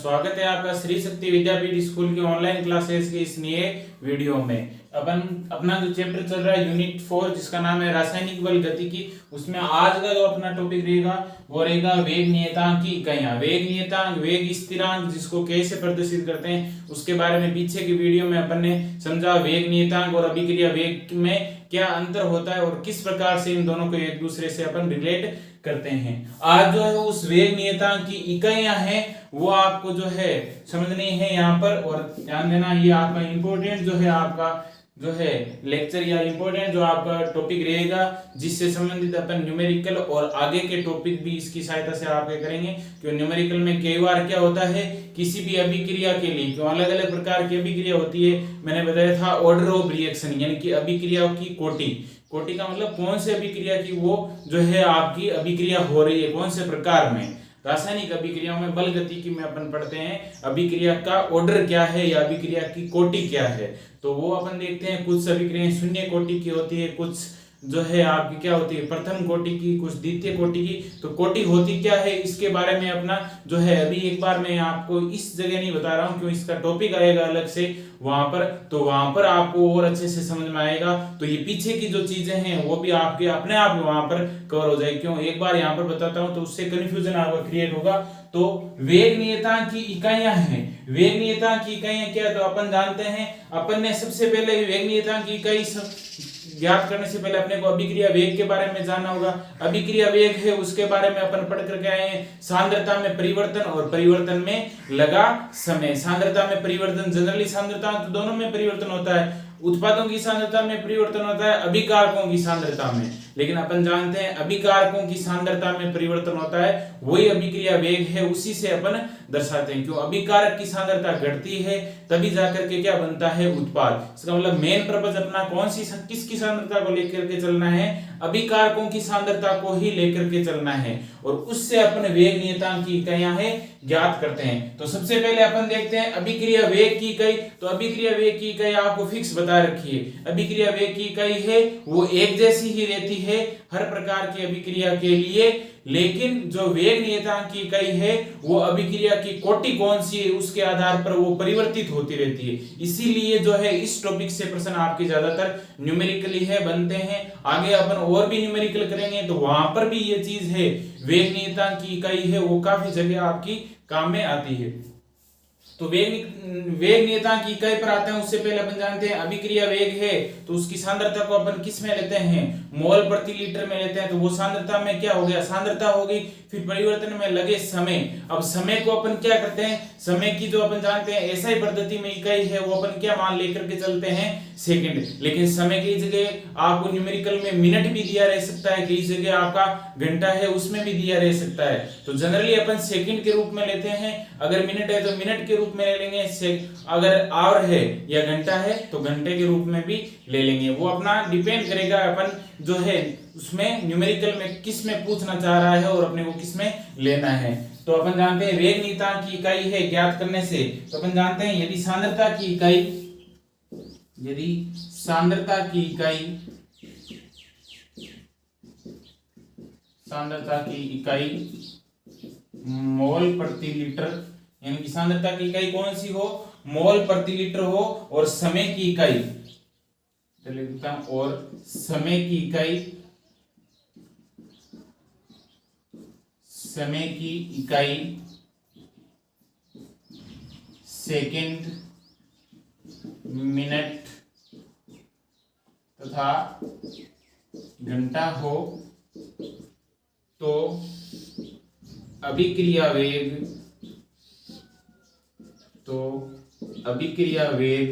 स्वागत है आपका श्री शक्ति विद्यापीठ स्कूल के ऑनलाइन क्लासेस के इस नए वीडियो में। अपन अपना जो चैप्टर चल रहा है यूनिट 4 जिसका नाम है रासायनिक बल गतिकी, उसमें आज का जो अपना टॉपिक रहेगा वो रहेगा वेग नियतांक की इकाइयां। वेग नियतांक, वेग स्थिरांक जिसको कैसे प्रदर्शित करते हैं उसके बारे में पीछे की वीडियो में अपन ने समझा। वेग नियतांक और अभिक्रिया वेग में क्या अंतर होता है और किस प्रकार से इन दोनों को एक दूसरे से अपन रिलेट करते हैं। आज जो है उस वेग नियतांक की इकाइयां हैं वो आपको जो है समझनी है यहाँ पर, और ध्यान देना ये आपका इंपॉर्टेंट जो है आपका जो है लेक्चर या इंपॉर्टेंट जो आपका टॉपिक रहेगा जिससे संबंधित अपन न्यूमेरिकल और आगे के टॉपिक भी इसकी सहायता से आपके करेंगे। क्यों न्यूमेरिकल में कई बार क्या होता है किसी भी अभिक्रिया के लिए, क्यों अलग अलग प्रकार की अभिक्रिया होती है। मैंने बताया था ऑर्डर ऑफ रिएक्शन यानी कि अभिक्रियाओं की कोटि का मतलब कौन से अभिक्रिया की वो जो है आपकी अभिक्रिया हो रही है, कौन से प्रकार में। रासायनिक अभिक्रियाओं में बल गतिकी में अपन पढ़ते हैं अभिक्रिया का ऑर्डर क्या है या अभिक्रिया की कोटि क्या है। तो वो अपन देखते हैं कुछ अभिक्रियाएं शून्य कोटि की होती है, कुछ जो है आपकी क्या होती है प्रथम कोटि की, कुछ द्वितीय कोटि की। तो कोटि होती क्या है इसके बारे में अपना जो है अभी एक बार मैं आपको इस जगह नहीं बता रहा हूं क्यों इसका टॉपिक आएगा अलग से वहां पर, तो वहां पर आपको और अच्छे से समझ में आएगा। तो ये पीछे की जो चीजें हैं वो भी आपके अपने आप वहां पर कवर हो जाए। क्यों एक बार यहाँ पर बताता हूं तो उससे कंफ्यूजन आपका क्रिएट होगा। तो वेग नियतांक की इकाइयां हैं। वेग नियतांक की इकाइयां क्या है तो अपन जानते हैं, अपन ने सबसे पहले वेग नियतांक की इकाई ज्ञात करने से पहले अपने को अभिक्रिया वेग के बारे में जानना होगा। अभिक्रिया वेग है उसके बारे में अपन पढ़ करके आए हैं सांद्रता में परिवर्तन और परिवर्तन में लगा समय। सांद्रता में परिवर्तन, जनरली सांद्रता तो दोनों में परिवर्तन होता है, उत्पादों की सांद्रता में परिवर्तन होता है, अभिकारकों की सांद्रता में। लेकिन अपन जानते हैं अभिकारकों की सांद्रता में परिवर्तन होता है, वही अभिक्रिया वेग है, उसी से अपन दर्शाते हैं। क्यों अभिकारक की सांद्रता घटती है तभी जाकर के क्या बनता है उत्पाद। इसका मतलब मेन पर्पस अपना कौन सी किसकी सांद्रता को लेकर के चलना है, अभिकारकों की सांद्रता को ही लेकर के चलना है, और उससे अपन वेग नियतांक की इकाइयां है ज्ञात करते हैं। तो सबसे पहले अपन देखते हैं अभिक्रिया वेग की इकाई। तो अभिक्रिया वेग की इकाई आपको फिक्स बता रखी है। अभिक्रिया वेग की इकाई है वो एक जैसी ही रहती है हर प्रकार की अभिक्रिया के लिए, लेकिन जो वेग नियतांक की इकाई है वो अभिक्रिया की कोटि कौन सी है उसके आधार पर वो परिवर्तित होती रहती है। इसीलिए जो है इस टॉपिक से प्रश्न आपके ज्यादातर न्यूमेरिकली है बनते हैं। आगे अपन और भी न्यूमेरिकल करेंगे तो वहां पर भी ये चीज है, वेग नियतांक की इकाई है वो काफी जगह आपकी काम में आती है। तो वेग नियतांक की इकाई पर आते हैं उससे पहले अपन जानते हैं अभिक्रिया वेग है तो उसकी सांद्रता को अपन किस में लेते हैं, मोल प्रति लीटर में लेते हैं। तो वो सांद्रता में क्या हो गया, सांद्रता हो गई, फिर परिवर्तन में लगे समय। अब समय को अपन क्या करते हैं, समय की जो अपन जानते हैं एसआई पद्धति में इकाई है वो अपन क्या मान लेकर के चलते हैं सेकंड। लेकिन समय की जगह आपको न्यूमेरिकल में मिनट भी दिया रह सकता है, कई जगह आपका घंटा है उसमें भी दिया रह सकता है। तो जनरली अपन सेकंड के रूप में लेते हैं, अगर मिनट है तो मिनट के रूप में ले लेंगे, अगर आवर है या घंटा है तो घंटे के रूप में भी ले लेंगे। वो अपना डिपेंड करेगा अपन जो है उसमें न्यूमेरिकल में किस में पूछना चाह रहा है और अपने को किस में लेना है। तो अपन जानते हैं वेग नियतांक की इकाई है ज्ञात करने से, तो अपन जानते हैं यदि सांद्रता की इकाई मोल प्रति लीटर यानी कि सांद्रता की इकाई कौन सी हो, मोल प्रति लीटर हो, और समय की इकाई सेकंड, मिनट तथा घंटा हो तो अभिक्रिया वेग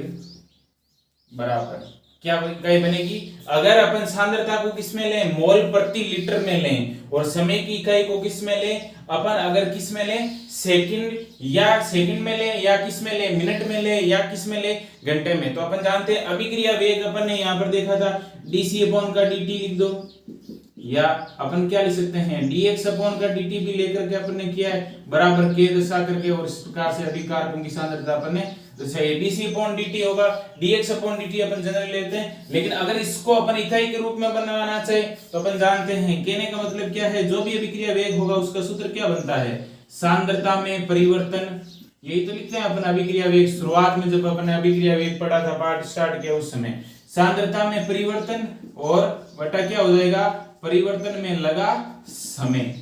बराबर क्या इकाई बनेगी। अगर अपन सांद्रता को किस में लें, मोल प्रति लीटर में लें, और समय की इकाई को किस में लें, अपन अगर किस में लें सेकंड में लें या किस में लें मिनट में लें या किस में लें घंटे में। तो अपन जानते हैं अभिक्रिया वेग अपन ने यहाँ पर देखा था dc/dt लिख दो, या अपन क्या लिख सकते हैं dx/dt भी लेकर के अपन ने किया है बराबर के दर्शा करके, और इस प्रकार से अभिकारकों की सांद्रता अपन ने जैसे dc/dt होगा, dx/dt अपन जनरल लेते हैं। लेकिन अगर इसको अपन इकाई के रूप में बनाना चाहे तो अपन जानते हैं कहने का मतलब क्या है, जो भी अभिक्रिया वेग होगा उसका सूत्र क्या बनता है, सांद्रता में परिवर्तन यही तो लिखते हैं अपन अभिक्रिया वेग। शुरुआत में जब अपन ने अभिक्रिया वेग पढ़ा था, पाठ स्टार्ट किया उस समय सांद्रता में परिवर्तन और बटा क्या हो जाएगा, परिवर्तन में लगा समय।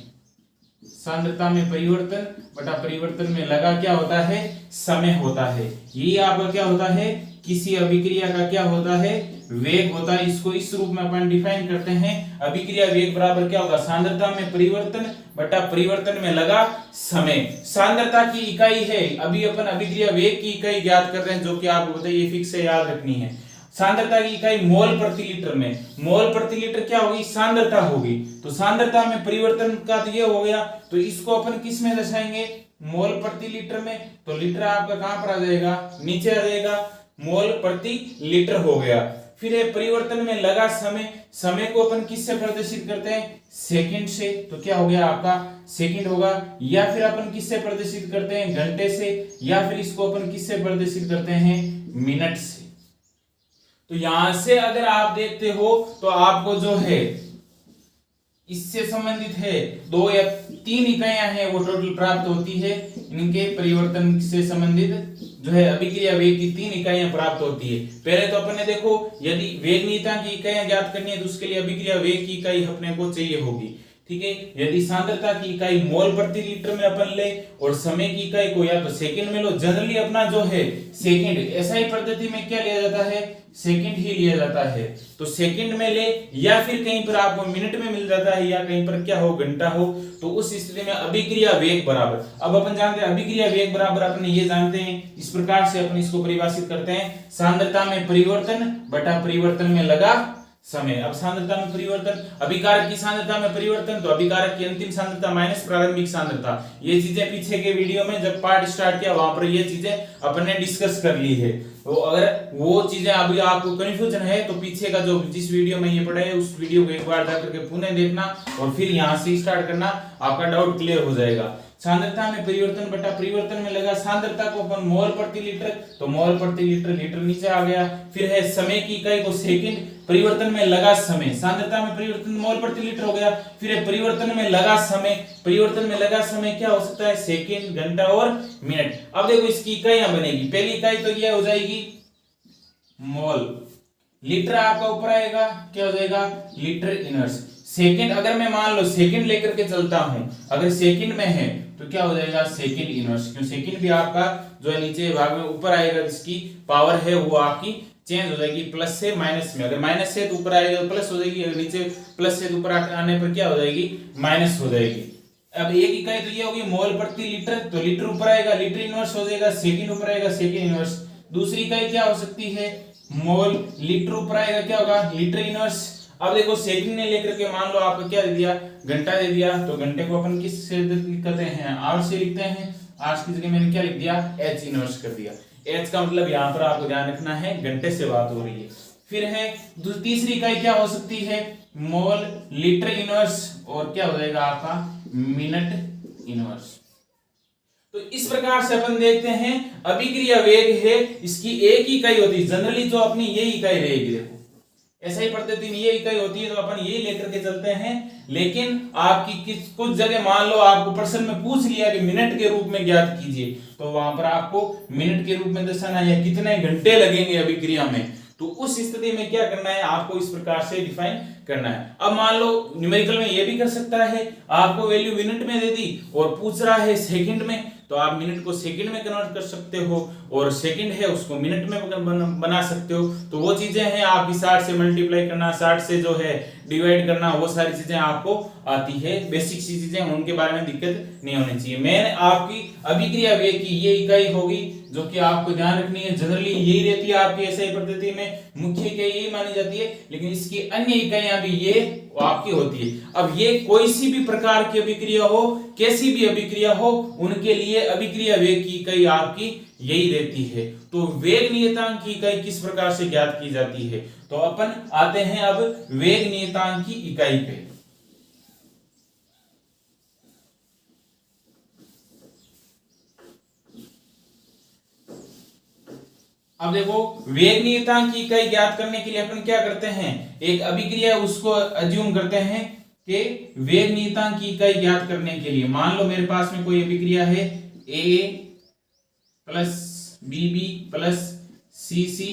सांद्रता में परिवर्तन बटा परिवर्तन में लगा क्या होता है, समय होता है। ये आपका क्या होता है, किसी अभिक्रिया का क्या होता है, वेग होता है। इसको इस रूप में अपन डिफाइन करते हैं, अभिक्रिया वेग बराबर क्या होगा, सांद्रता में परिवर्तन बटा परिवर्तन में लगा समय। सांद्रता की इकाई है, अभी अपन अभिक्रिया वेग की इकाई ज्ञात कर रहे हैं, जो कि आपको बताइए फिक्स से याद रखनी है। सांद्रता की इकाई मोल प्रति लीटर में, मोल प्रति लीटर क्या होगी, सांद्रता होगी। तो सांद्रता में परिवर्तन का तो ये हो गया, तो इसको अपन किस में दर्शाएंगे, मोल प्रति लीटर में। तो लीटर आपका कहां पर आ जाएगा, नीचे आ जाएगा, मोल प्रति लीटर हो गया। फिर है परिवर्तन में लगा समय, समय को अपन किससे प्रदर्शित करते हैं, सेकंड से। तो क्या हो गया आपका सेकंड होगा। या फिर अपन किससे प्रदर्शित करते हैं, घंटे से। या फिर इसको अपन किससे प्रदर्शित करते हैं, मिनट से। तो यहां से अगर आप देखते हो तो आपको जो है इससे संबंधित है 2 या 3 इकाइयां हैं वो टोटल प्राप्त होती है। इनके परिवर्तन से संबंधित जो है अभिक्रिया वेग की 3 इकाइयां प्राप्त होती है। पहले तो अपन ने देखो, यदि वेग नियतांक की इकाइयां ज्ञात करनी है तो उसके लिए अभिक्रिया वेग की इकाई अपने को चाहिए होगी, ठीक है। यदि सांद्रता की इकाई मोल प्रति लीटर में अपन ले और समय की इकाई को या तो सेकंड में लो, जनरली अपना जो है सेकंड, एसआई पद्धति में क्या लिया जाता है, सेकंड ही लिया जाता है। तो सेकंड में ले, या फिर कहीं पर आपको मिनट में मिल जाता है, या कहीं पर क्या हो, घंटा हो। तो उस स्थिति में अभिक्रिया वेग बराबर, अब अपन जानते हैं अभिक्रिया वेग बराबर, अपन ये जानते हैं इस प्रकार से अपन इसको परिभाषित करते हैं, सांद्रता में परिवर्तन बटा परिवर्तन में लगा समय। अब सांद्रता में परिवर्तन, अभिकारक की सांद्रता में परिवर्तन, तो अभिकारक की अंतिम सांद्रता माइनस प्रारंभिक सांद्रता। ये चीजें पीछे के वीडियो में जब पार्ट स्टार्ट किया वहां पर ये चीजें अपन ने डिस्कस कर ली है। तो अगर वो चीजें अभी आपको कंफ्यूजन है तो पीछे का जो जिस वीडियो में ये पढ़ा है उस वीडियो को एक बार जाकर के पुनः देखना और फिर यहाँ से स्टार्ट करना, आपका डाउट क्लियर हो जाएगा। सांद्रता में परिवर्तन बटा परिवर्तन में लगा, सांद्रता को अपन मोल प्रति लीटर, तो मोल प्रति लीटर, लीटर नीचे आ गया। फिर है समय की इकाई को सेकंड, परिवर्तन में लगा समय, सांद्रता में परिवर्तन मोल प्रति लीटर हो गया। फिर है परिवर्तन में लगा समय, परिवर्तन में लगा समय क्या हो सकता है, सेकंड, घंटा और मिनट। अब देखो इसकी इकाइयां बनेगी, पहली इकाई तो यह हो जाएगी मोल, लीटर आपका ऊपर आएगा, क्या हो जाएगा, लीटर इनवर्स। सेकंड, अगर मैं मान लो सेकंड लेकर के चलता हूं, अगर सेकंड में है तो क्या हो जाएगा, सेकंड इनवर्स, क्योंकि सेकंड भी आपका जो है नीचे भाग में ऊपर आएगा, जिसकी पावर है वो आपकी चेंज हो जाएगी प्लस से माइनस में। अगर माइनस से तो ऊपर आएगा तो प्लस हो जाएगी, अगर नीचे प्लस से तो ऊपर आने पर क्या हो जाएगी, माइनस हो जाएगी। अब एक इकाई तो ये होगी मोल प्रति लीटर, तो लीटर ऊपर आएगा, लीटर इनवर्स हो जाएगा, सेकंड ऊपर आएगा, सेकंड इनवर्स। दूसरी इकाई क्या हो सकती है, मोल, लीटर ऊपर आएगा, क्या होगा, लीटर इनवर्स। अब देखो सेकंड ने लेकर के मान लो आपको क्या दे दिया, घंटा दे दिया, तो घंटे को अपन किस से लिखते हैं, आवर से लिखते हैं। आवर की जगह मैंने क्या लिख दिया, एच इनवर्स कर दिया। एच का मतलब यहाँ पर आपको ध्यान रखना है, घंटे से बात हो रही है। फिर है तीसरी इकाई क्या हो सकती है, मोल, लीटर इनवर्स और क्या हो जाएगा आपका मिनट इनवर्स। तो इस प्रकार से अपन देखते हैं अभिक्रिया वेग है, इसकी एक ही इकाई होती है जनरली, जो अपनी ये इकाई रहेगी। देखो ऐसा ही पद्धति में ये इकाई होती है तो अपन ये लेकर के चलते हैं। लेकिन आपकी कुछ जगह मान लो आपको प्रश्न में पूछ लिया कि मिनट के रूप में ज्ञात कीजिए, तो वहां पर आपको मिनट के रूप में दर्शाना है, कितने घंटे लगेंगे अभिक्रिया में। तो उस स्थिति में क्या करना है, आपको इस प्रकार से डिफाइन करना है। अब मान लो न्यूमेरिकल में ये भी कर सकता है, आपको वैल्यू मिनट में दे दी और पूछ रहा है सेकंड में, तो आप मिनट को सेकंड में कन्वर्ट कर सकते हो और सेकंड है उसको मिनट में बना सकते हो। तो वो चीजें हैं आपकी 60 से मल्टीप्लाई करना, 60 से जो है डिवाइड करना, वो सारी चीजें आपको आती है, बेसिक सी चीजें, उनके बारे में दिक्कत नहीं होनी चाहिए। मैंने आपकी अभिक्रिया वेग की ये इकाई होगी जो कि आपको ध्यान रखनी है, जनरली यही रहती है आपकी एसआई पद्धति में, मुख्य इकाई यही मानी जाती है, लेकिन इसकी अन्य इकाइयां भी ये आपकी होती है। अब ये कोई सी भी प्रकार की अभिक्रिया हो, कैसी भी अभिक्रिया हो, उनके लिए अभिक्रिया वेग की इकाई आपकी यही रहती है। तो वेग नियतांक की इकाई किस प्रकार से ज्ञात की जाती है, तो अपन आते हैं अब वेग नियतांक की इकाई पे। अब देखो वेग नियतांक की इकाई ज्ञात करने के लिए अपन क्या करते हैं, एक अभिक्रिया उसको अज्यूम करते हैं कि वेग नियतांक की इकाई ज्ञात करने के लिए मान लो मेरे पास में कोई अभिक्रिया है A plus B B plus C C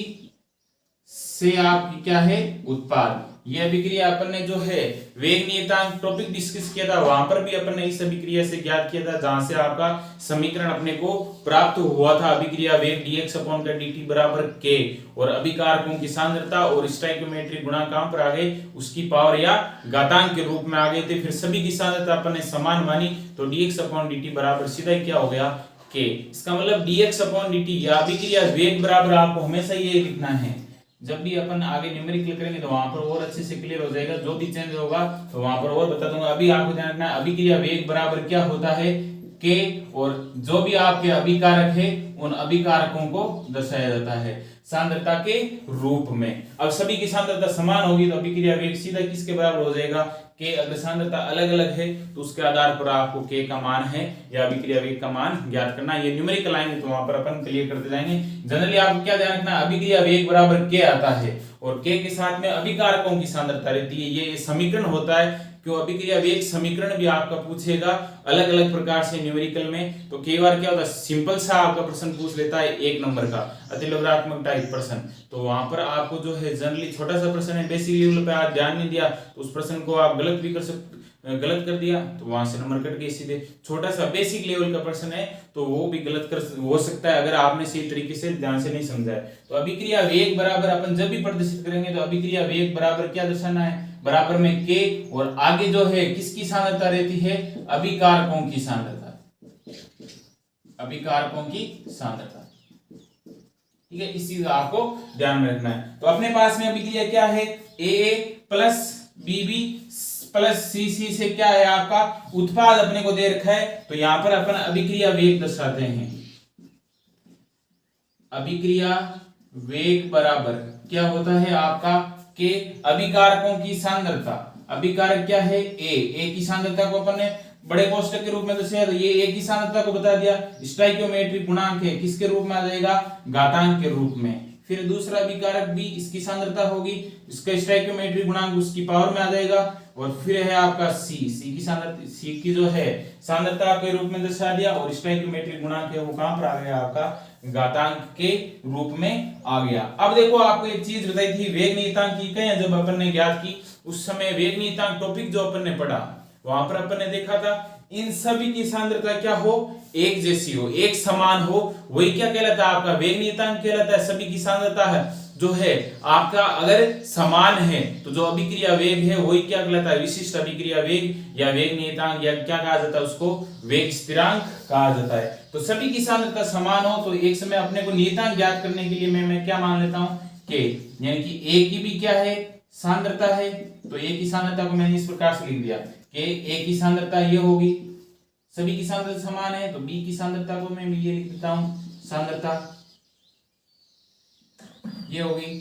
से आपकी क्या है उत्पाद। यह अभिक्रिया अपन ने जो है वेग नियतांक टॉपिक डिस्कस किया था, वहां पर भी अपन ने इस अभिक्रिया से ज्ञात किया था, जहां से आपका समीकरण अपने को प्राप्त हुआ था अभिक्रिया वेग dx/dt बराबर k, और अभिकारकों की सांद्रता और स्टोइकियोमेट्रिक गुणांक कहां पर आ गए, उसकी पावर या घातांक के रूप में आ गए थे। फिर सभी की सांद्रता अपन ने समान मानी, तो dx/dt बराबर सीधा क्या हो गया k। इसका मतलब dx/dt या अभिक्रिया वेग बराबर आपको हमेशा ये लिखना है। जब भी अपन आगे न्यूमेरिकल करेंगे तो वहां पर और अच्छे से क्लियर हो जाएगा, जो भी चेंज होगा तो वहां पर और बता दूंगा। अभी आपको ध्यान रखना है अभिक्रिया वेग बराबर क्या होता है k, और जो भी आपके अभिकारक है उन अभिकारकों को दर्शाया जाता है सांद्रता के रूप में। अब सभी की सांद्रता समान होगी तो अभिक्रिया वेग सीधा किसके बराबर हो जाएगा k। अगर सांद्रता अलग अलग है तो उसके आधार पर आपको k का मान है या अभिक्रिया वेग का मान ज्ञात करना। ये न्यूमेरिकल आएंगे तो वहां पर अपन क्लियर करते जाएंगे। जनरली आपको क्या ध्यान रखना, अभिक्रिया वेग बराबर k आता है और k के साथ में अभिकारकों की सांद्रता रहती है। ये समीकरण होता है, क्यों अभिक्रिया वेग समीकरण भी आपका पूछेगा अलग अलग प्रकार से न्यूमेरिकल में। तो कई बार क्या होता है सिंपल सा आपका प्रश्न पूछ लेता है 1 नंबर का अतिलघुरात्मक टाइप प्रश्न, तो वहां पर आपको जो है जनरली छोटा सा प्रश्न है, बेसिक लेवल पे आप ध्यान नहीं दिया तो उस प्रश्न को आप गलत भी गलत कर दिया तो वहां से नंबर कट गए सीधे। छोटा सा बेसिक लेवल का प्रश्न है तो वो भी गलत कर हो सकता है अगर आपने सही तरीके से ध्यान से नहीं समझा है। तो अभिक्रिया वेग बराबर अपन जब भी प्रदर्शित करेंगे तो अभिक्रिया वेग बराबर क्या दर्शाना है, बराबर में k, और आगे जो है किसकी सांद्रता रहती है, अभिकारकों की सांद्रता, अभिकारकों की सांद्रता। ठीक है, इस चीज आपको ध्यान में रखना है। तो अपने पास में अभिक्रिया क्या है, AA plus BB plus CC से क्या है आपका उत्पाद अपने को दे रखा है, तो यहां पर अपन अभिक्रिया वेग दर्शाते हैं। अभिक्रिया वेग बराबर क्या होता है आपका के अभिकारकों की सांद्रता, अभिकारक क्या है A की सांद्रता को अपन ने बड़े कोष्टक के रूप में दर्शाया, तो ये A की सांद्रता को बता दिया। स्टोइकियोमेट्रिक गुणांक है किसके रूप में आ जाएगा, घातांक के रूप में। फिर दूसरा अभिकारक भी इसकी सांद्रता होगी, इसका स्टोइकियोमेट्रिक गुणांक उसकी पावर में आ जाएगा। और फिर है आपका C की सांद्रता, C की जो है सांद्रता के रूप में दर्शा दिया, और स्टोइकियोमेट्रिक गुणांक है वो कहां पर आ गया आपका घातांक के रूप में आ गया। अब देखो आपको एक चीज बताई थी वेग नियतांक की कहीं जब अपन ने ज्ञात की उस समय वेग नियतांक टॉपिक जो अपन ने पढ़ा वहां पर अपन ने देखा था इन सभी की सांद्रता क्या हो, एक जैसी हो, एक समान हो, वही क्या कहलाता है आपका वेग नियतांक कहलाता है। सभी की सांद्रता है जो है आपका अगर समान है तो जो अभिक्रिया वेग है वही क्या कहलाता है, विशिष्ट अभिक्रिया वेग या वेग नियतांक, या क्या कहा जाता है उसको वेग स्थिरांक कहा जाता है। तो सभी की सांद्रता समान हो तो एक समय अपने को नियतांक ज्ञात करने के लिए मैं क्या मान लेता हूं के, यानी कि A की भी क्या है सांद्रता है, तो A की सांद्रता को मैंने इस प्रकार से लिख दिया कि A की सांद्रता ये होगी, सभी की सांद्रता समान है तो B की सांद्रता को मैं ये लिख देता हूं सांद्रता ये होगी।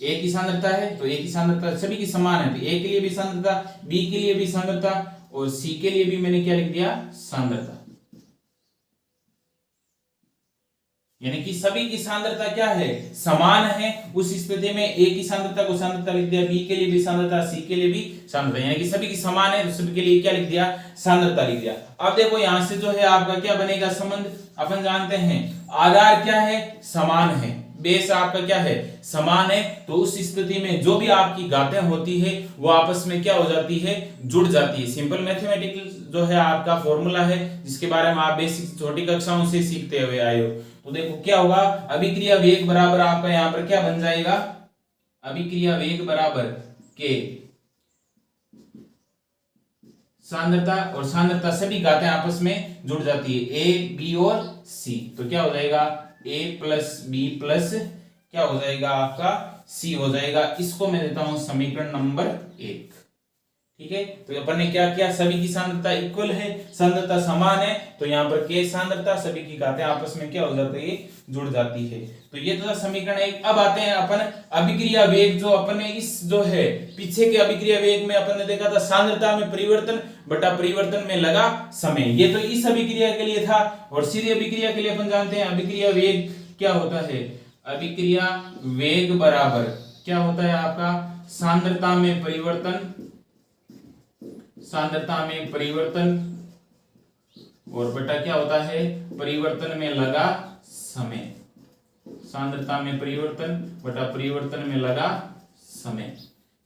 A की सांद्रता है तो A की सांद्रता सभी की समान है तो A के लिए भी सांद्रता, B के लिए भी सांद्रता और C के लिए भी मैंने क्या लिख दिया सांद्रता, यानी कि सभी की सांद्रता क्या है समान है। उस स्थिति में A की सांद्रता को सांद्रता लिख दिया, B के लिए भी सांद्रता, C के लिए भी सांद्रता, यानी कि सभी की समान है तो सभी के लिए क्या लिख दिया सांद्रता लिख दिया। अब देखो यहां से जो है आपका क्या बनेगा संबंध, अपन जानते हैं आधार क्या है समान है, बेस आपका क्या है समान है, तो उस स्थिति में जो भी आपकी घातें होती है वो आपस में क्या हो जाती है जुड़ जाती है। सिंपल मैथमेटिकल जो है आपका फॉर्मूला है जिसके बारे में आप बेसिक छोटी कक्षाओं से सीखते हुए आए हो। तो देखो क्या होगा अभिक्रिया वेग बराबर आपका यहाँ पर क्या बन जाएगा, अभिक्रिया वेग बराबर के सांद्रता, और सांद्रता सभी घातें आपस में जुड़ जाती है A B और C, तो क्या हो जाएगा A प्लस B प्लस क्या हो जाएगा आपका C हो जाएगा। इसको मैं देता हूं समीकरण नंबर 1। ठीक है, तो अपन ने क्या किया सभी की सांद्रता इक्वल है, सांद्रता समान है, तो यहाँ पर K सांद्रता सभी की घातें आपस में क्या हो जाती है जुड़ जाती है। तो ये तो समीकरण 1। अब आते हैं अपन अभिक्रिया वेग, जो अपन ने इस जो है पीछे के अभिक्रिया वेग में अपन ने देखा था सांद्रता में परिवर्तन बटा परिवर्तन में लगा समय, ये तो इस अभिक्रिया के लिए था। और सीधी अभिक्रिया के लिए अपन जानते हैं अभिक्रिया वेग क्या होता है, अभिक्रिया वेग बराबर क्या होता है आपका सांद्रता में परिवर्तन, सांद्रता में परिवर्तन और बटा क्या होता है परिवर्तन में लगा समय, सांद्रता में परिवर्तन बटा परिवर्तन में लगा समय।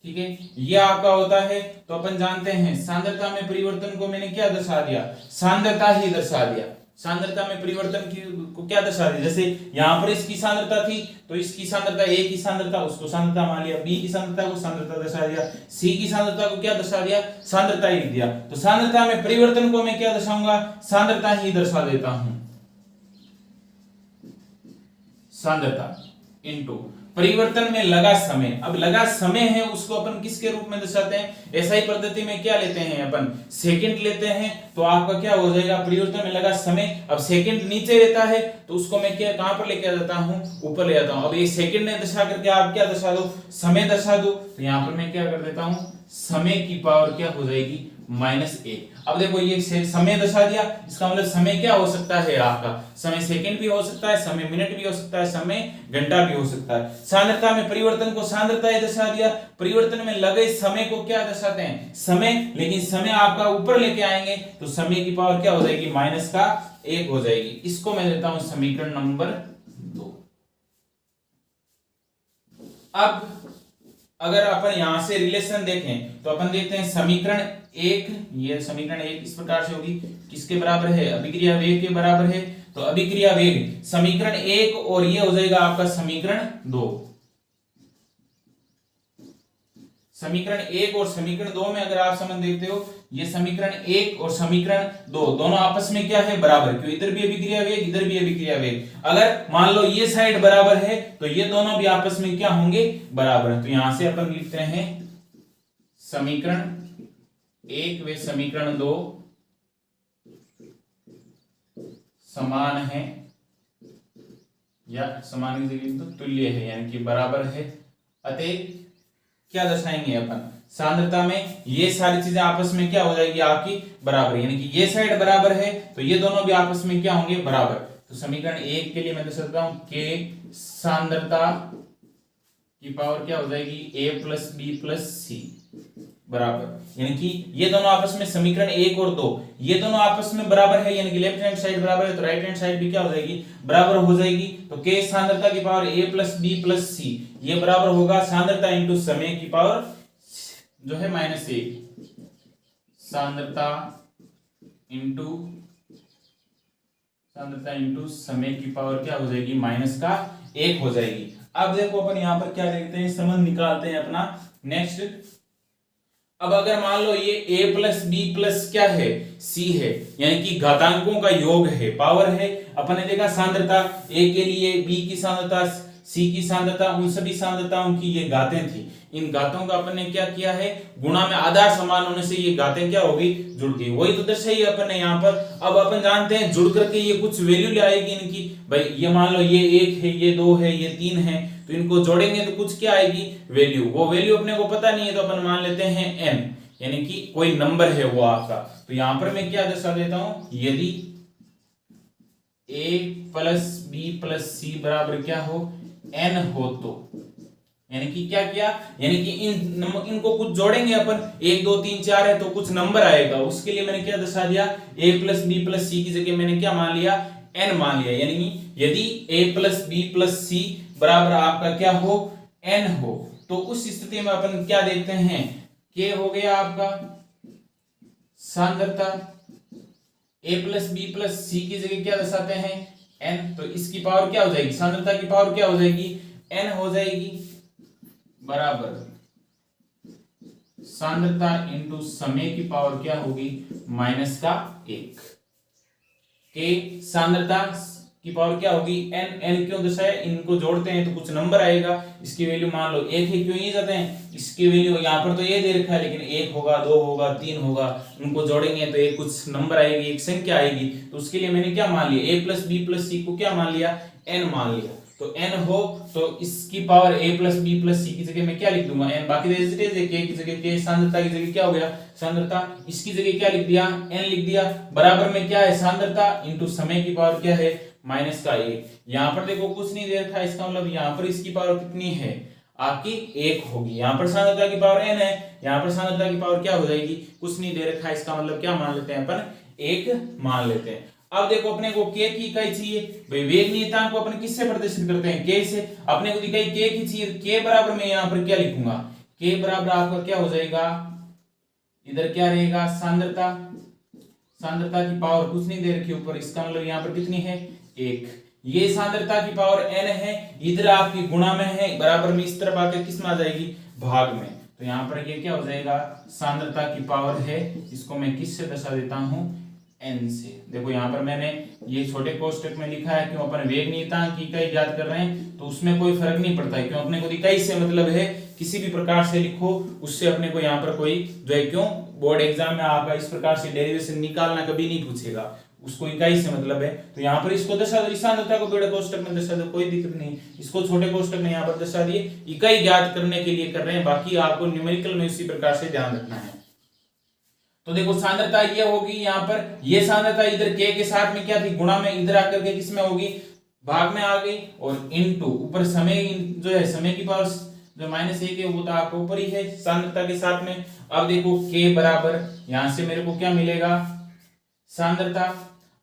ठीक है, ये आपका होता है। तो अपन जानते हैं सांद्रता में परिवर्तन को मैंने क्या दर्शा दिया, सांद्रता ही दर्शा दिया। सांद्रता में परिवर्तन की को क्या दर्शा दिया, जैसे यहाँ पर इसकी सांद्रता थी तो इसकी सांद्रता, ए की सांद्रता उसको सांद्रता मान लिया, बी की सांद्रता को सांद्रता दर्शा दिया, सी की सांद्रता को क्या दर्शा दिया, सांद्रता ही लिख दिया। तो सांद्रता में परिवर्तन को मैं क्या दर्शाऊंगा, सांद्रता ही दर्शा देता हूं। सांद्रता इनटू परिवर्तन में लगा समय। अब लगा समय है उसको अपन किसके रूप में दर्शाते हैं, एसआई पद्धति में क्या लेते हैं अपन, सेकंड लेते हैं। तो आपका क्या हो जाएगा, परिवर्तन में लगा समय। अब सेकंड नीचे रहता है तो उसको मैं क्या कहां पर लेके आ जाता हूं, ऊपर ले जाता हूं। अब ये सेकंड ने दर्शा करके आप क्या दर्शा दो, समय दर्शा दो। तो यहां पर मैं क्या कर देता हूं, समय की पावर क्या हो जाएगी, -1। अब देखो ये समय दर्शा दिया, इसका मतलब समय क्या हो सकता है आपका, समय सेकंड भी हो सकता है, समय मिनट भी हो सकता है, समय घंटा भी हो सकता है। सांद्रता में परिवर्तन को सांद्रता ही दर्शा दिया, परिवर्तन में लगे समय को क्या दर्शाते हैं, समय। लेकिन समय आपका ऊपर लेके आएंगे तो समय की पावर क्या हो जाएगी, -1 हो जाएगी। इसको मैं देता हूं समीकरण नंबर 2। अब अगर अपन यहां से रिलेशन देखें तो अपन देखते हैं समीकरण 1, ये समीकरण 1 इस प्रकार से होगी, किसके बराबर है, अभिक्रिया वेग के बराबर है। तो अभिक्रिया वेग समीकरण 1 और ये हो जाएगा आपका समीकरण 2। समीकरण 1 और समीकरण 2 में अगर आप संबंध देखते हो, ये समीकरण 1 और समीकरण 2 दोनों आपस में क्या है, बराबर। क्यों, इधर भी अभिक्रिया वेग इधर भी अभिक्रिया वेग। अगर मान लो ये साइड बराबर है तो ये दोनों भी आपस में क्या होंगे, बराबर। तो यहां से अपन लिखते हैं समीकरण 1 व समीकरण 2 समान है, या समान की जगह तो तुल्य है, यानी कि बराबर है। अतः क्या दर्शाएंगे अपन, सांद्रता में ये सारी चीजें आपस में क्या हो जाएगी आपकी, बराबर। यानी कि ये साइड बराबर है तो ये दोनों भी आपस में क्या होंगे, बराबर। तो समीकरण 1 के लिए मैं दर्शाता हूं के सांद्रता की पावर क्या हो जाएगी, a + b + c बराबर। यानी कि ये दोनों आपस में समीकरण 1 और 2 ये दोनों आपस में बराबर है, यानी कि लेफ्ट हैंड साइड बराबर है तो राइट हैंड साइड भी क्या हो जाएगी, बराबर हो जाएगी। तो k सांद्रता की पावर a + b + c ये बराबर होगा सांद्रता इंटू समय की पावर जो है -1, सांद्रता इंटू समय की पावर क्या हो जाएगी, -1 हो जाएगी। अब देखो अपन यहाँ पर क्या देखते हैं, संबंध निकालते हैं अपना नेक्स्ट। अब अगर मान लो ये a + b + क्या है, c है, यानी कि घातांकों का योग है, पावर है। अपन ने देखा सांद्रता a के लिए b की सांद्रता, c की सांद्रता, उन सभी सांद्रताओं की ये घातें थी। इन घातों का अपन ने क्या किया है, गुणा में आधार समान होने से ये घातें क्या होगी, जुड़ गई। वही तो दर्शाई अपन ने यहाँ पर। अब अपन जानते हैं जुड़ करके ये कुछ वैल्यू ले आएगी इनकी। भाई ये मान लो ये 1 है, ये 2 है, ये 3 है, तो इनको जोड़ेंगे तो कुछ क्या आएगी, वैल्यू। वो वैल्यू अपने को पता नहीं है तो अपन मान लेते हैं n, यानी कि कोई नंबर है वो आपका। तो यहां पर मैं क्या दर्शा देता हूं, यदि a + b + c बराबर क्या हो, n हो तो, यानी कि क्या किया, यानी कि इनको कुछ जोड़ेंगे अपन, 1 2 3 4 है तो कुछ नंबर आएगा। उसके लिए मैंने क्या दर्शा दिया, a + b + c की जगह मैंने क्या मान लिया, n मान लिया। यानी यदि a + b + c बराबर आपका क्या हो, n हो, तो उस स्थिति में अपन क्या देखते हैं, k हो गया आपका सांद्रता, a + b + c की जगह क्या दर्शाते हैं, n। तो इसकी पावर क्या हो जाएगी, सांद्रता की पावर क्या हो जाएगी, n हो जाएगी, बराबर सांद्रता इंटू समय की पावर क्या होगी, -1। के सांद्रता की पावर क्या होगी, n क्यों दर्शाया, इनको जोड़ते हैं तो कुछ नंबर आएगा। इसकी वैल्यू मान लो 1 है, क्यों ये जाते हैं, इसकी वैल्यू यहाँ पर तो ये दे रखा है, लेकिन 1 होगा, 2 होगा, 3 होगा, उनको जोड़ेंगे तो एक कुछ नंबर आएगी, एक संख्या आएगी। तो उसके लिए मैंने क्या मान लिया, a + b + c को क्या मान लिया, n मान लिया। तो n हो तो इसकी पावर a + b + c की जगह मैं क्या लिख दूंगा, n। बाकी एज इट इज है, k की जगह k, सांद्रता की जगह क्या हो गया, सांद्रता, इसकी जगह क्या लिख दिया, n लिख दिया। बराबर में क्या है, सांद्रता इंटू समय की पावर क्या है, -1। यहाँ पर देखो कुछ नहीं दे रखा, इसका मतलब यहाँ पर इसकी पावर कितनी है आपकी, 1 होगी। यहाँ पर सांद्रता की पावर n है, यहाँ पर सांद्रता की पावर क्या हो जाएगी, कुछ नहीं दे रखा है, इसका मतलब क्या मान लेते हैं अपन, 1 मान लेते हैं। अब देखो अपने को के की इकाई चाहिए भाई, वेग नियतांक को अपन किससे प्रदर्शित करते हैं, के से। अपने को इकाई के की चाहिए, के बराबर मैं यहाँ पर क्या लिखूंगा, के बराबर आपका क्या हो जाएगा, इधर क्या रहेगा, सांद्रता, सांद्रता की पावर कुछ नहीं दे रखी ऊपर, इसका मतलब यहाँ पर कितनी है, एक। ये सांद्रता की पावर n है, इधर आपकी गुणा में है, बराबर में इस तरफ आकर किस में आ जाएगी, भाग में। तो यहाँ पर ये क्या हो जाएगा, सांद्रता की पावर है, इसको मैं किससे दर्शा देता हूं, n से। देखो यहाँ पर मैंने ये छोटे कोष्टक में लिखा है, क्यों अपन वेग नियतांक की इकाई ज्ञात कर रहे हैं तो उसमें कोई फर्क नहीं पड़ता है, क्यों अपने को इकाई से मतलब है, किसी भी प्रकार से लिखो उससे अपने को यहाँ पर कोई जो है, क्यों बोर्ड एग्जाम में आपका इस प्रकार से डेरिवेशन निकालना कभी नहीं पूछेगा, उसको इकाई से मतलब है। तो यहाँ पर इसको दर्शा दो, सांद्रता को बड़े कोष्टक में दर्शा दो, कोई दिक्कत नहीं, इसको छोटे कोष्टक में यहाँ पर दर्शा दिए, इकाई ज्ञात करने के लिए कर रहे हैं, बाकी आपको न्यूमेरिकल में उसी प्रकार से ध्यान रखना है। तो देखो सांद्रता ये होगी, यहाँ पर ये सांद्रता इधर के साथ में क्या थी, गुणा में, इधर आकर के किसमें होगी, भाग में आ गई, और इनटू ऊपर समय जो है, समय की पावर जो -1 है वो तो आपको ऊपर ही है सांद्रता के साथ में। अब देखो के बराबर यहां से मेरे को क्या मिलेगा, सांद्रता।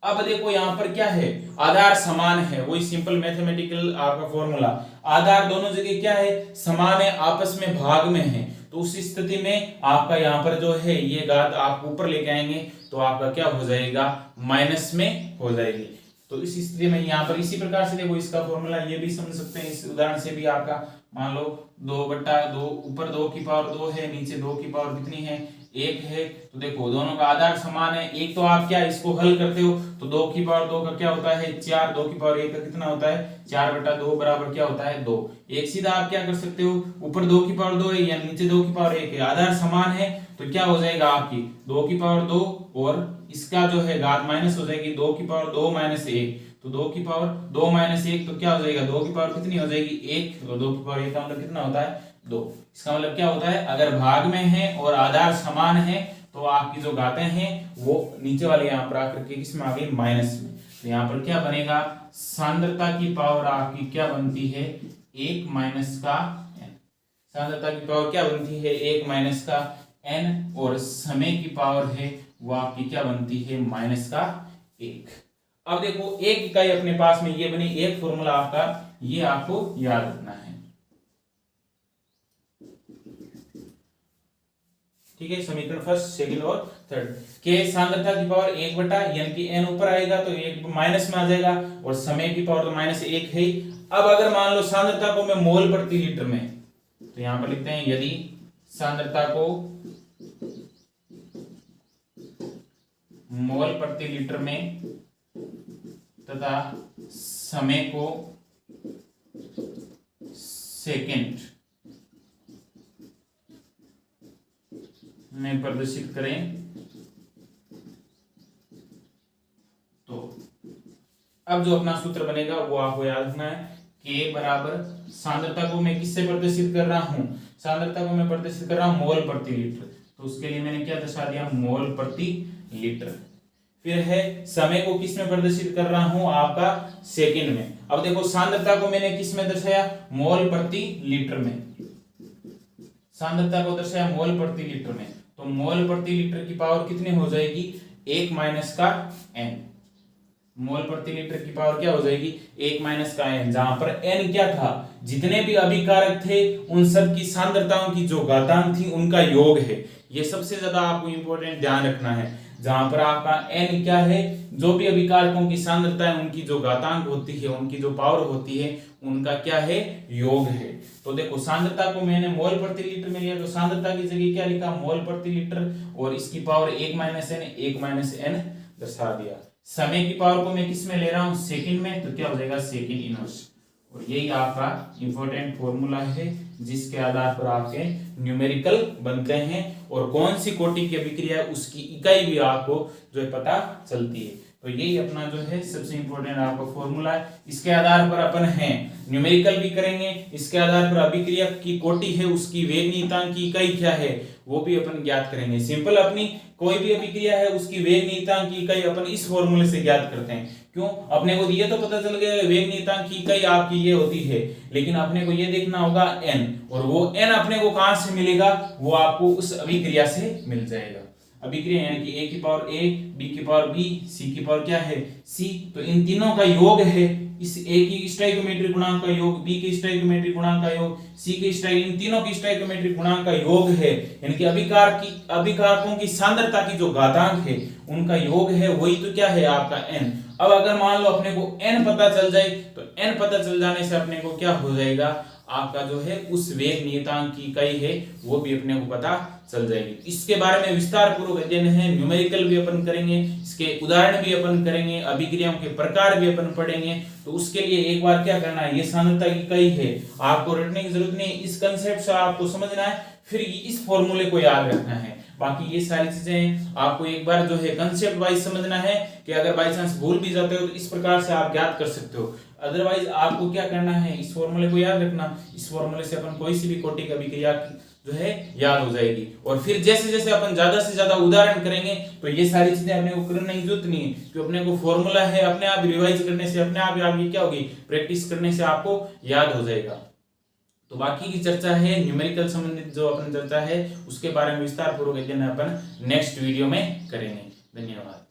अब देखो यहाँ पर क्या है, आधार समान है, वही सिंपल मैथमेटिकल आपका फॉर्मूला, आधार दोनों जगह क्या है, समान है, आपस में भाग में है, तो उस स्थिति में आपका यहाँ पर जो है ये घात आप ऊपर लेके आएंगे तो आपका क्या हो जाएगा, माइनस में हो जाएगी। तो इस स्थिति में यहाँ पर इसी प्रकार से देखो इसका फॉर्मूला ये भी समझ सकते हैं, इस उदाहरण से भी आपका मान लो 2/2, ऊपर 2 की पावर 2 है, नीचे 2 की पावर कितनी है, 1 है। तो देखो दोनों का आधार समान है, एक तो आप क्या इसको हल करते हो तो 2 की पावर 2 का क्या होता है 4, 2 की पावर 1 का कितना होता है 4/2 बराबर क्या होता है 2। एक सीधा आप क्या कर सकते हो, ऊपर 2 की पावर 2 है या नीचे 2 की पावर 1 है, आधार समान है तो क्या हो जाएगा आपकी 2 की पावर 2 और इसका जो है घात माइनस हो जाएगी 2 की पावर 2 - 1, तो 2 की पावर 2 - 1 तो क्या हो जाएगा 2 की पावर कितनी हो जाएगी 1, और 2 की पावर 1 का मतलब कितना होता है 2। इसका मतलब क्या होता है, अगर भाग में है और आधार समान है तो आपकी जो घातें हैं वो नीचे वाले यहाँ पर आकर के किसमें आ गई माइनस में। तो यहाँ पर क्या बनेगा, सांद्रता की पावर आपकी क्या बनती है 1 माइनस का n, सांद्रता की पावर क्या बनती है 1 माइनस का n, और समय की पावर है वो आपकी क्या बनती है माइनस का 1। अब देखो एक इकाई अपने पास में ये बनी, एक फॉर्मूला आपका ये आपको याद रखना है, ठीक है। समीकरण फर्स्ट, सेकंड और थर्ड के सांद्रता की पावर 1 यानी कि n ऊपर आएगा तो 1 माइनस में आ जाएगा, और समय की पावर तो -1 है। अब अगर मान लो सांद्रता को मैं मोल प्रति लीटर में, तो यहां पर लिखते हैं यदि सांद्रता को मोल प्रति लीटर में तथा समय को सेकंड में प्रदर्शित करें तो अब जो अपना सूत्र बनेगा वो आपको याद रखना है, के बराबर सांद्रता को मैं किससे प्रदर्शित कर रहा हूं, सांद्रता को मैं प्रदर्शित कर रहा हूं मोल प्रति लीटर, तो उसके लिए मैंने क्या दर्शा दिया मोल प्रति लीटर। फिर है समय को किस में प्रदर्शित कर रहा हूं आपका सेकंड में। अब देखो सांद्रता को मैंने किस में दर्शाया मोल प्रति लीटर में, सांद्रता को दर्शाया मोल प्रति लीटर में, तो मोल प्रति लीटर की पावर कितनी हो जाएगी 1 माइनस का n, मोल प्रति लीटर की पावर क्या हो जाएगी 1 माइनस का n, जहां पर n क्या था जितने भी अभिकारक थे उन सब की सांद्रताओं की जो घातांक थी उनका योग है, ये सबसे ज्यादा आपको इंपॉर्टेंट ध्यान रखना है। जहां पर आपका n क्या है, जो भी अभिकारकों की सांद्रता है उनकी जो घातांक होती है, उनकी जो पावर होती है उनका क्या है योग है। तो देखो सांद्रता को मैंने मोल प्रति लीटर में लिया तो सांद्रता की जगह क्या लिखा मोल प्रति लीटर, और इसकी पावर 1 माइनस n दर्शा दिया। समय की पावर को मैं किस में ले रहा हूं सेकंड में, तो क्या हो जाएगा सेकंड इनवर्स, और यही आपका इंपॉर्टेंट फॉर्मूला है जिसके आधार पर आपके न्यूमेरिकल बनते हैं, और कौन सी कोटि की अभिक्रिया है उसकी इकाई भी आपको जो है पता चलती है। तो यही अपना जो है सबसे इंपॉर्टेंट आपका फॉर्मूला है, इसके आधार पर अपन है न्यूमेरिकल भी करेंगे, इसके आधार पर अभिक्रिया की कोटि है उसकी वेग नियतांक की इकाई क्या है वो भी अपन ज्ञात करेंगे। सिंपल अपनी कोई भी अभिक्रिया है उसकी वेग नियतांक की इकाई अपन इस फॉर्मूले से ज्ञात करते हैं, क्यों अपने को ये तो पता चल गया वेग नियतांक की इकाई आपकी ये होती है, लेकिन अपने को ये देखना होगा n, और वो n अपने को कहां से मिलेगा वो आपको उस अभिक्रिया से मिल जाएगा। अभिक्रिया यानी कि a की पावर a, b की पावर b, c की पावर क्या है c, तो इन तीनों का योग है, इस a की स्टोइकोमेट्रिक गुणांक का योग, b के स्टोइकोमेट्रिक गुणांक का योग, c के इन तीनों की स्टोइकोमेट्रिक गुणांक का योग है, यानी कि अभिकारकों की सांद्रता की जो घातांक है उनका योग है, वही तो क्या है आपका n। अब अगर मान लो अपने को n पता चल जाए तो n पता चल जाने से अपने को क्या हो जाएगा, आपका जो है उस वेग नियतांक की इकाई है वो भी अपने को पता चल जाएगी। इसके बारे में विस्तार पूर्वक अध्ययन है, न्यूमेरिकल भी अपन करेंगे, इसके उदाहरण भी अपन करेंगे, अभिक्रियाओं के प्रकार भी अपन पढ़ेंगे। तो उसके लिए एक बार क्या करना है, ये सांद्रता की इकाई है, आपको रटने की जरूरत नहीं, इस कंसेप्ट से आपको समझना है, फिर इस फॉर्मूले को याद रखना है। बाकी ये सारी चीजें आपको एक बार जो है कंसेप्ट वाइज समझना है कि अगर बाई चांस भूल भी जाते हो तो इस प्रकार से आप ज्ञात कर सकते हो। अदरवाइज आपको क्या करना है, इस फॉर्मूले को याद रखना, इस फॉर्मूले से अपन कोई सी भी कोटि का अभिक्रिया जो है याद हो जाएगी। और फिर जैसे जैसे अपन ज्यादा से ज्यादा उदाहरण करेंगे तो ये सारी चीजें अपने को करने की जरूरत नहीं है, क्योंकि अपने को फॉर्मूला है, अपने आप रिवाइज करने से, अपने आप आगे क्या होगी, प्रैक्टिस करने से आपको याद हो जाएगा। तो बाकी की चर्चा है न्यूमेरिकल संबंधित जो अपन चर्चा है उसके बारे में विस्तार पूर्वक अध्ययन अपन नेक्स्ट वीडियो में करेंगे। धन्यवाद।